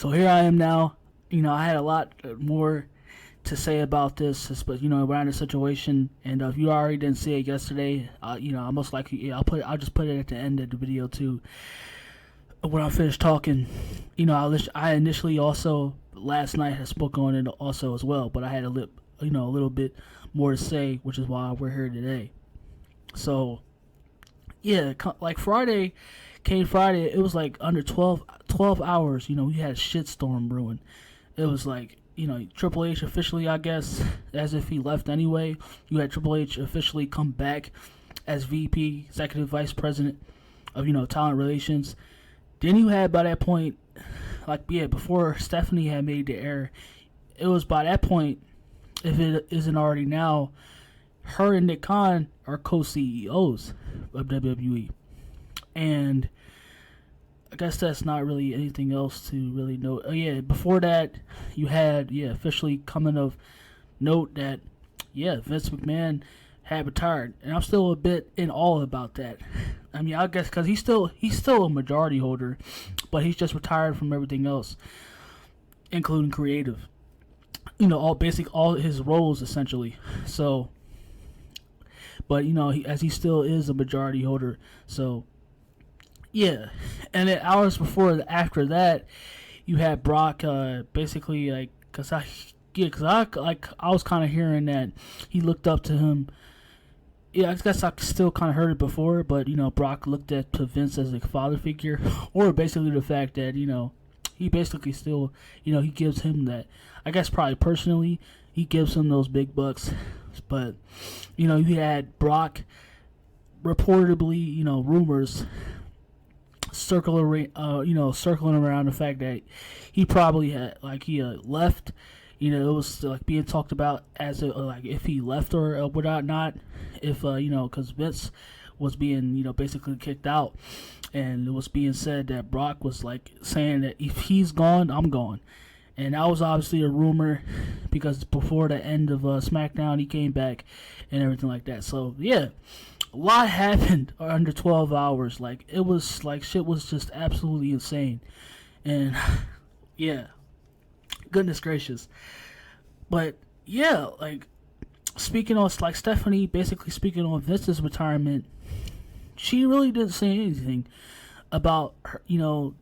So here I am now. I had a lot more to say about this, but around the situation. And if you already didn't see it yesterday, I most likely I'll just put it at the end of the video too. When I finish talking, I initially also last night had spoken on it also as well, but I had a little bit more to say, which is why we're here today. So yeah, like Friday, it was like under 12 hours. We had a shitstorm brewing. It was like, Triple H officially, I guess, as if he left anyway. You had Triple H officially come back as VP, Executive Vice President of, Talent Relations. Then you had, by that point, before Stephanie had made the error, it was by that point, if it isn't already now, her and Nick Khan are co-CEOs of WWE. And I guess that's not really anything else to really note. Oh yeah, before that, you had officially coming of note that Vince McMahon had retired, and I'm still a bit in awe about that. I mean, I guess because he's still a majority holder, but he's just retired from everything else, including creative. All his roles essentially. So, but he still is a majority holder. So. Yeah, and then hours after that, you had Brock basically because I was kind of hearing that he looked up to him. Yeah, I guess I still kind of heard it before, but Brock looked at to Vince as a father figure, or basically the fact that he basically still he gives him that. I guess probably personally he gives him those big bucks, but you had Brock reportedly rumors circling around the fact that he probably had left. It was being talked about as if he left or whatnot. If because Vince was being basically kicked out, and it was being said that Brock was saying that if he's gone, I'm gone. And that was obviously a rumor because before the end of SmackDown, he came back and everything like that. So yeah, a lot happened under 12 hours. It was shit was just absolutely insane. And yeah, goodness gracious. But yeah, speaking on Stephanie basically speaking on Vince's retirement, she really didn't say anything about her,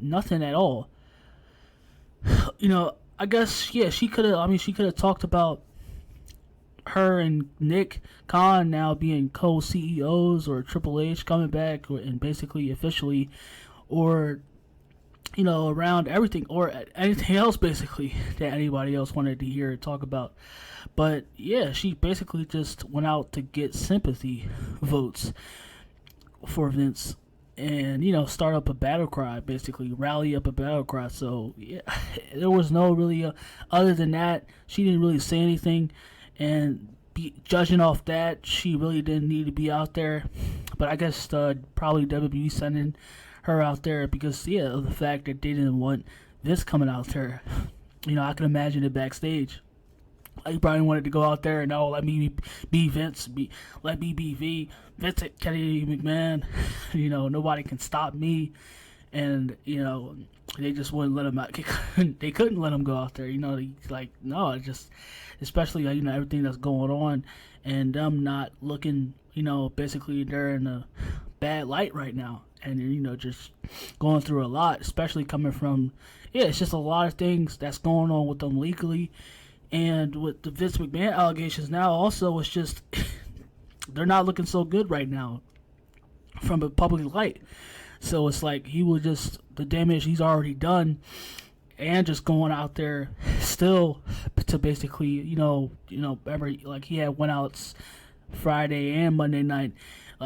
nothing at all. I guess she could have talked about her and Nick Khan now being co-CEOs, or Triple H coming back and basically officially, or around everything or anything else basically that anybody else wanted to hear or talk about. But yeah, she basically just went out to get sympathy votes for Vince and start up a battle cry, basically rally up a battle cry. So yeah, there was no really other than that, she didn't really say anything. And judging off that, she really didn't need to be out there. But I guess probably WWE sending her out there because of the fact that they didn't want Vince coming out there. I can imagine it backstage. He probably wanted to go out there and let me be Vince, let me be Vincent Kennedy McMahon. Nobody can stop me. And they just wouldn't let him out. They couldn't let him go out there. No, just especially everything that's going on, and them not looking. Basically they're in a bad light right now, and just going through a lot, especially coming from. Yeah, it's just a lot of things that's going on with them legally, and with the Vince McMahon allegations now. Also, it's just they're not looking so good right now from a public light. So it's he was just the damage he's already done, and just going out there still to basically he had went out Friday and Monday night,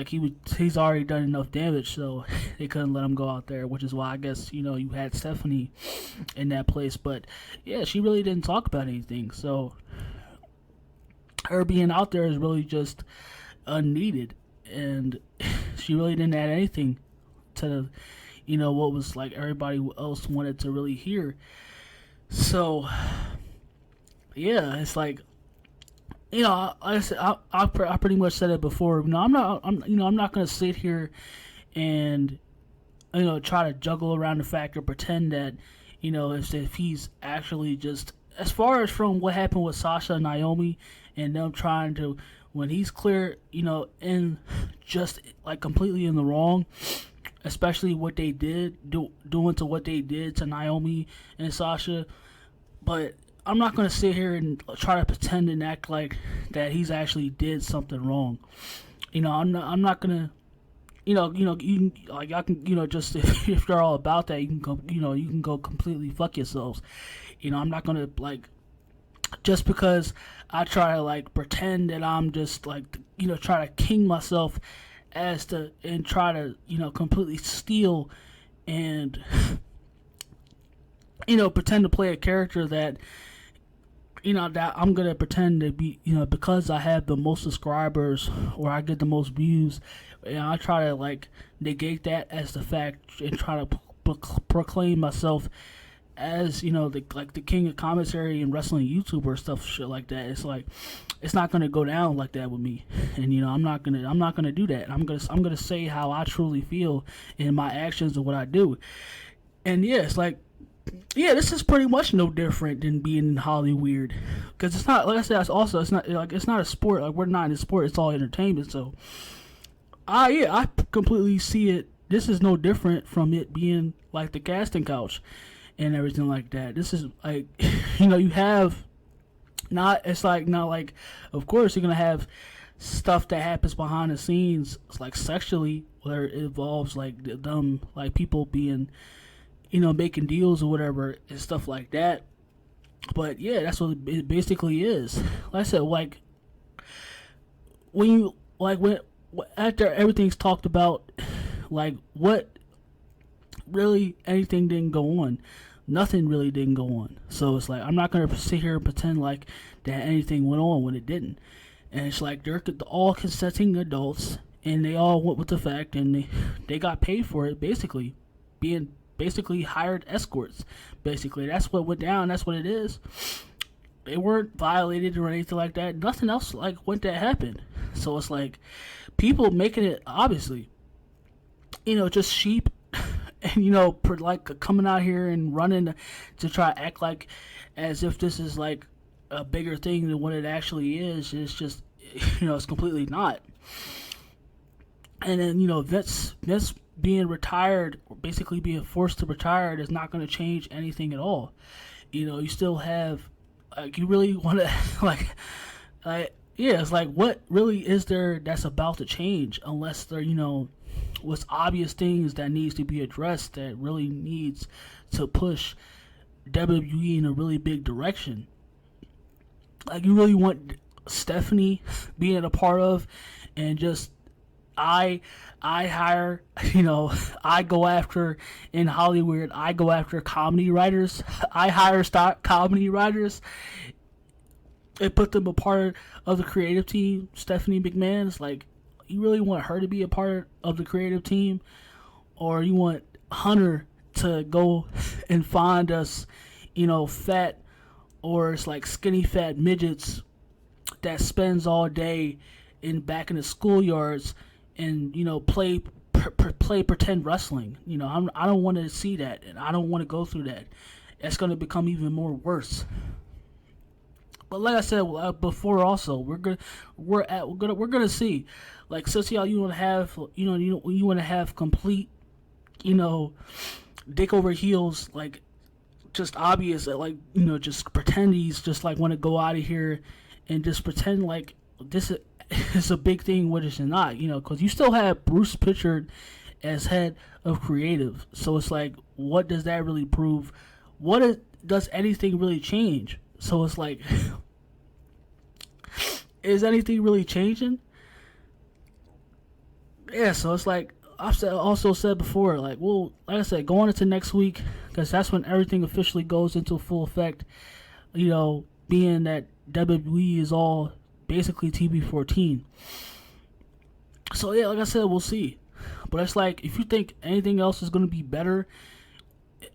he's already done enough damage, so they couldn't let him go out there, which is why I guess you had Stephanie in that place. But yeah, she really didn't talk about anything, so her being out there is really just unneeded, and she really didn't add anything to what was everybody else wanted to really hear. So yeah, it's I pretty much said it before. I'm not gonna sit here and try to juggle around the fact or pretend that if he's actually just, as far as from what happened with Sasha and Naomi and them trying to, when he's clear, in just like completely in the wrong, especially what they doing to what they did to Naomi and Sasha. But I'm not gonna sit here and try to pretend and act like that he's actually did something wrong. I'm not gonna. You can, like, I can, just if you're all about that, you can go, you can go completely fuck yourselves. I'm not gonna, like, just because I try to, like, pretend that I'm just, like, try to king myself and try to, completely steal and, pretend to play a character that, that I'm going to pretend to be, because I have the most subscribers or I get the most views, I try to, like, negate that as the fact and try to proclaim myself as, the king of commentary and wrestling YouTuber stuff, shit like that. It's like, it's not going to go down like that with me. And, I'm not going to do that. I'm going to say how I truly feel in my actions and what I do. And yeah, it's like, yeah, this is pretty much no different than being in Hollywood, because it's not, like I said, it's not a sport. Like, we're not in a sport; it's all entertainment. So, I completely see it. This is no different from it being like the casting couch and everything like that. This is like, you have it's not like, of course you're gonna have stuff that happens behind the scenes, like sexually, where it involves like them, like people being, making deals or whatever and stuff like that. But yeah, that's what it basically is. Like I said, like, when after everything's talked about, like, what really, anything didn't go on. Nothing really didn't go on. So it's like, I'm not going to sit here and pretend like that anything went on when it didn't. And it's like, they're all consenting adults, and they all went with the fact, and they got paid for it, basically. Being basically hired escorts. Basically, that's what went down. That's what it is. They weren't violated or anything like that. Nothing else like what that happened. So it's like, people making it, obviously, just sheep, and like coming out here and running to try to act like as if this is like a bigger thing than what it actually is. It's just, it's completely not. And then, Vince being retired, or basically being forced to retire, is not going to change anything at all. You still have, like, you really want to, yeah, it's like, what really is there that's about to change, unless there, what's obvious things that needs to be addressed, that really needs to push WWE in a really big direction. Like, you really want Stephanie being a part of, and just, I hire, I go after, in Hollywood, I go after comedy writers. I hire comedy writers and put them a part of the creative team. Stephanie McMahon, is like, you really want her to be a part of the creative team? Or you want Hunter to go and find us, fat, or it's like skinny fat midgets that spends all day back in the schoolyards and play pretend wrestling. I don't want to see that, and I don't want to go through that. It's going to become even more worse. But like I said before, also we're gonna see, like, since you want to have you want to have complete dick over heels, like, just obvious, like, just pretend he's just like want to go out of here and just pretend like this is. It's a big thing, what it's not, because you still have Bruce Pritchard as head of creative. So it's like, what does that really prove? Does anything really change? So it's like, is anything really changing? Yeah, so it's like, I've also said before, like, well, like I said, going into next week, because that's when everything officially goes into full effect, being that WWE is all basically TV14. So yeah, like I said, we'll see. But it's like, if you think anything else is going to be better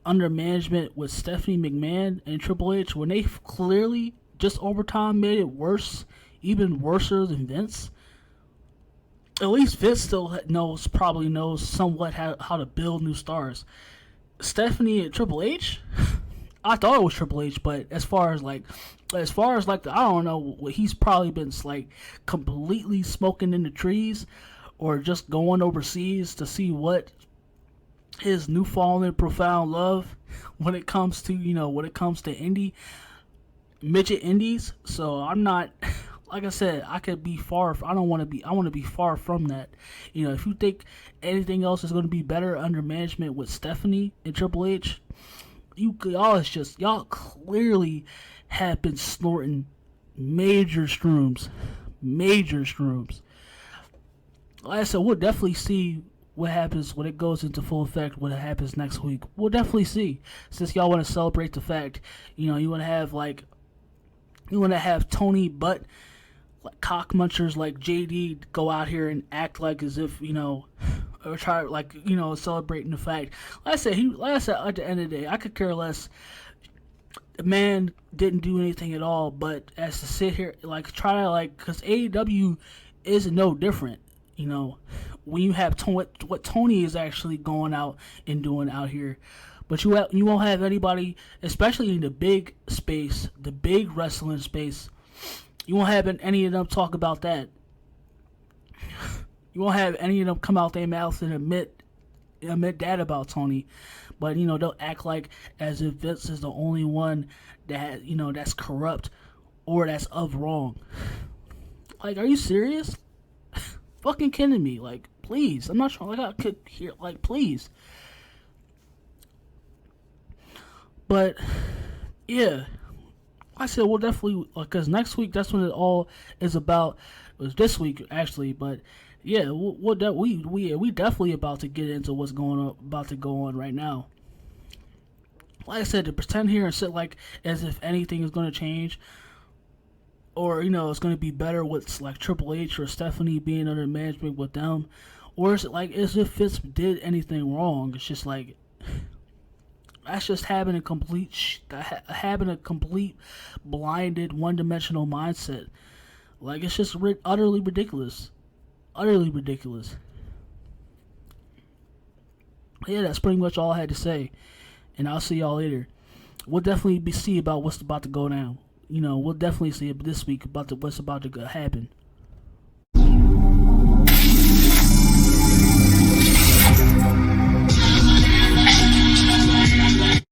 under management with Stephanie McMahon and Triple H, when they clearly just over time made it worse, even worse than Vince. At least Vince still probably knows somewhat how to build new stars. Stephanie and Triple H, I thought it was Triple H, but as far as like I don't know, he's probably been like completely smoking in the trees, or just going overseas to see what his newfound profound love when it comes to midget indies. So I'm not, like I said, I could be far. I don't want to be. I want to be far from that. If you think anything else is going to be better under management with Stephanie and Triple H, y'all clearly have been snorting major shrooms. Like I said, we'll definitely see what happens when it goes into full effect. What happens next week, we'll definitely see. Since y'all want to celebrate the fact, you want to have Tony Butt, like cock munchers like JD, go out here and act like as if or try celebrating the fact. Like I said, at the end of the day, I could care less. The man didn't do anything at all, but as to sit here because AEW is no different. When you have what Tony is actually going out and doing out here, but you won't have anybody, especially in the big space, the big wrestling space. You won't have any of them talk about that. You won't have any of them come out their mouth and admit that about Tony. But they'll act like as if Vince is the only one that that's corrupt or that's of wrong. Like, are you serious? Fucking kidding me? Like, please. I'm not sure. Like, I could hear. Like, please. But yeah, I said we'll definitely, because next week that's when it all is about. It was this week actually, but yeah, we definitely about to get into what's about to go on right now. Like I said, to pretend here and sit like as if anything is going to change, or it's going to be better with like Triple H or Stephanie being under management with them, or is it like as if Fitz did anything wrong? It's just like that's just having a complete blinded, one-dimensional mindset. Like, it's just utterly ridiculous. Utterly ridiculous. Yeah, that's pretty much all I had to say. And I'll see y'all later. We'll definitely see about what's about to go down. We'll definitely see this week about what's about to happen.